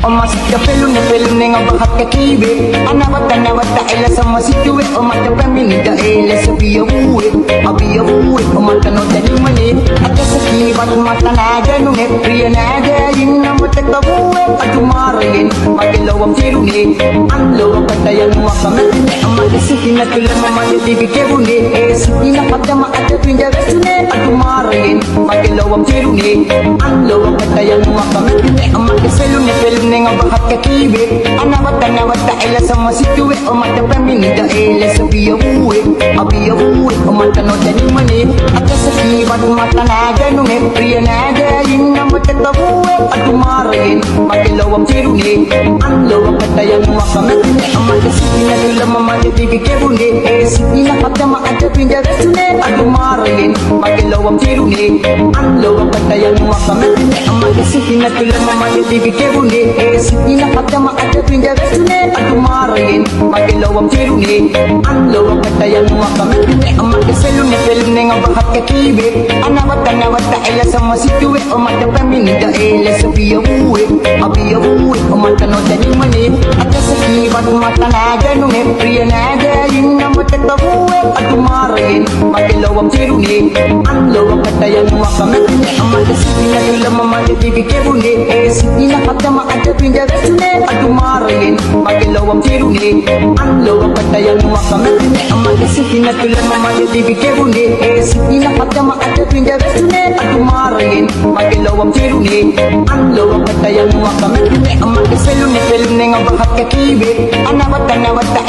masih pelune nga bahat ka kibe anawat ila sa masituwe mata pamini da ele sa biyawe mata no tani mani at sa kibat mata na ganu ne priya na gayin na mata kabuwe at umarayin magilawang tirune ang lawang patayan mo kamat amali sikin at tulang mamali tibike bune sikin na kapdama at pinja vesune at umarayin magilawang tirune ang lawang patayan mo kamat amali pelune nga bahat ka kibe anawat ila sa masituwe mata pamini da ele sa biyawe mata no tani mani at sa kibat mata na ganu ne priya na gayin na mata kabuwe at umarayin magilawang tirune ang lawang patayan mo kamat amali sikin na tulang mamali tibike bune sikin na kapdama at pinja vesune at umarayin magilawang tirune ang lawang patayan mo kamat amali sikin na tulang mamali tibike bune sikin na kapdama at pinja vesune at umarayin magilawang tirune ang lawang patayan mo kamat amali pelune nga bahat ka kibe anawat ila sa masituwe mata pamini da ele sa biyawe mata no tani mani at sa kibat mata na ganu ne priya na gayin na mata kabuwe at umarayin magilawang tirune ang lawang patayan mo kamat amali sikin na tulang mamali tibike bune sikin na kapdama at pinja vesune at umarayin magilawang tirune ang lawang patayan mo kamat amali sikin na tulang mamali tibike bune sikin na kapdama at pinja vesune at umarayin magilawang tirune ang lawang patayan mo kamat amali pelune nga bahat ka kibe anawat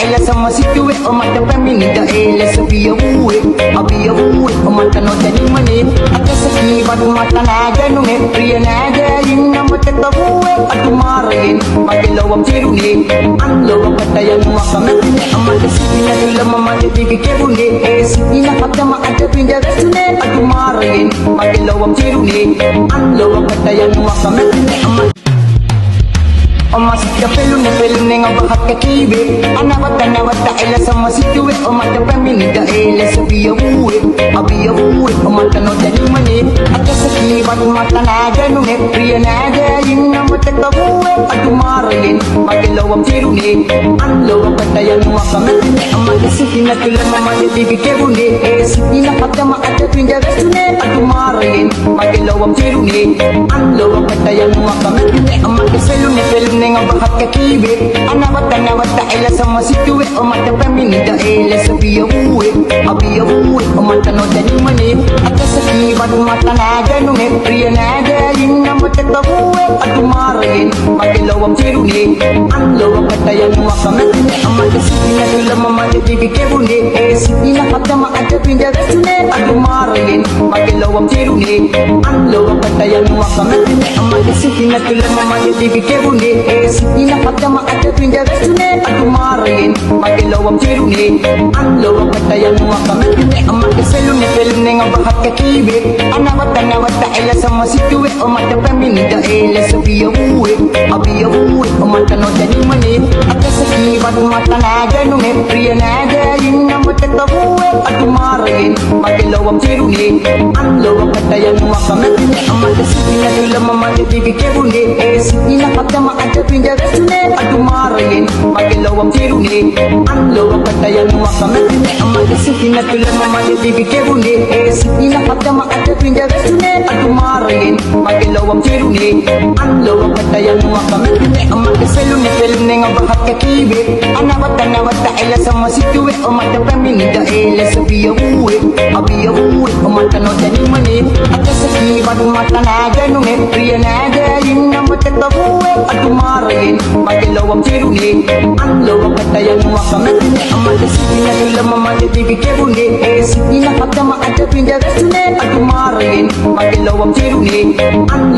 ila sa masituwe mata pamini da ele sa biyawe mata no tani mani at sa kibat mata na ganu ne priya na gayin na mata kabuwe at umarayin magilawang tirune ang lawang patayan mo kamat amali sikin na tulang mamali tibike bune sikin na kapdama at pinja vesune at umarayin magilawang tirune ang lawang patayan mo kamat masih pelune nga bahat ka kibe anawat ila sa masituwe mata pamini da ele sa biyawe mata no tani mani at sa kibat mata na ganu ne priya na gayin na mata kabuwe at umarayin magilawang tirune ang lawang patayan mo kamat amali sikin na tulang mamali tibike bune sikin na kapdama at pinja vesune at umarayin magilawang tirune ang lawang patayan mo kamat amali pelune nga bahat ka kibe anawat ila sa masituwe mata pamini da ele sa biyawe mata no tani mani at sa kibat mata na ganu ne priya na gayin na mata kabuwe at umarayin magilawang tirune ang lawang patayan mo kamat amali sikin na tulang mamali tibike bune sikin na kapdama at pinja vesune at umarayin magilawang tirune ang lawang patayan mo kamat amali sikin na tulang mamali tibike bune sikin na kapdama at pinja vesune at umarayin magilawang tirune ang lawang patayan mo kamat amali pelune nga bahat ka kibe anawat ila sa masituwe mata pamini da ele sa biyawe mata no tani mani at sa kibat mata na ganu ne priya na gayin na mata kabuwe at umarayin magilawang tirune ang lawang patayan mo kamat amali sikin na tulang mamali tibike bune sikin na kapdama at pinja vesune at umarayin magilawang tirune ang lawang patayan mo kamat amali sikin na tulang mamali tibike bune sikin na kapdama at pinja vesune at umarayin magilawang tirune ang lawang patayan mo kamat amali pelune nga bahat ka kibe anawat ila sa masituwe mata pamini da ele sa biyawe mata no tani mani at sa kibat mata na ganu ne priya na gayin na mata kabuwe at umarayin magilawang tirune ang lawang patayan mo kamat amali sikin na tulang mamali tibike bune sikin na kapdama at pinja vesune at umarayin magilawang tirune ang